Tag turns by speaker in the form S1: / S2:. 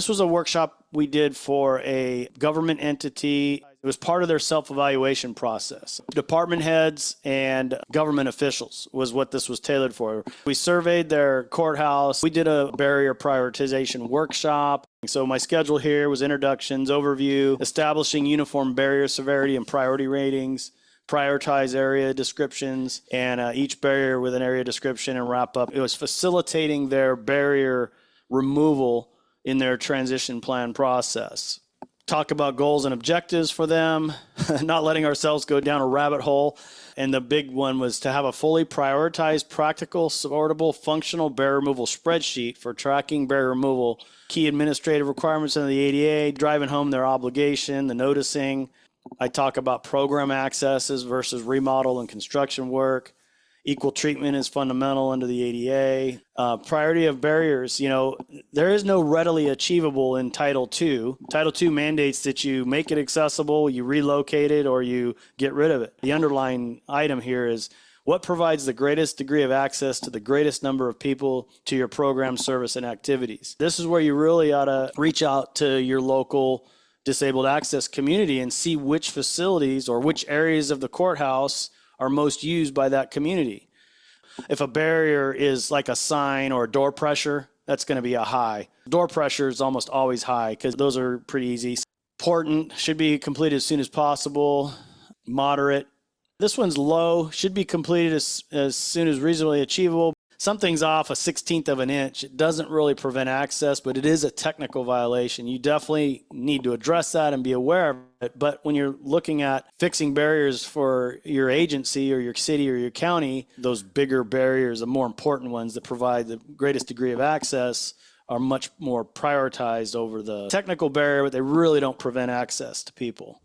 S1: This was a workshop we did for a government entity. It was part of their self-evaluation process. Department heads and government officials was what this was tailored for. We surveyed their courthouse. We did a barrier prioritization workshop. So my schedule here was introductions, overview, establishing uniform barrier severity and priority ratings, prioritize area descriptions, and each barrier with an area description and wrap up. It was facilitating their barrier removal in their transition plan process. Talk about goals and objectives for them, not letting ourselves go down a rabbit hole. And the big one was to have a fully prioritized, practical, sortable, functional barrier removal spreadsheet for tracking barrier removal, key administrative requirements under the ADA, driving home their obligation, the noticing. I talk about program accesses versus remodel and construction work. Equal treatment is fundamental under the ADA. Priority of barriers, there is no readily achievable in Title II. Title II mandates that you make it accessible, you relocate it, or you get rid of it. The underlying item here is what provides the greatest degree of access to the greatest number of people to your program, service, and activities. This is where you really ought to reach out to your local disabled access community and see which facilities or which areas of the courthouse are most used by that community. If a barrier is like a sign or a door pressure, that's going to be a high. Door pressure is almost always high because those are pretty easy. Important, should be completed as soon as possible. Moderate. This one's low, should be completed as soon as reasonably achievable. Something's off a 1/16 of an inch. It doesn't really prevent access, but it is a technical violation. You definitely need to address that and be aware of it. But when you're looking at fixing barriers for your agency or your city or your county, those bigger barriers, the more important ones that provide the greatest degree of access, are much more prioritized over the technical barrier, but they really don't prevent access to people.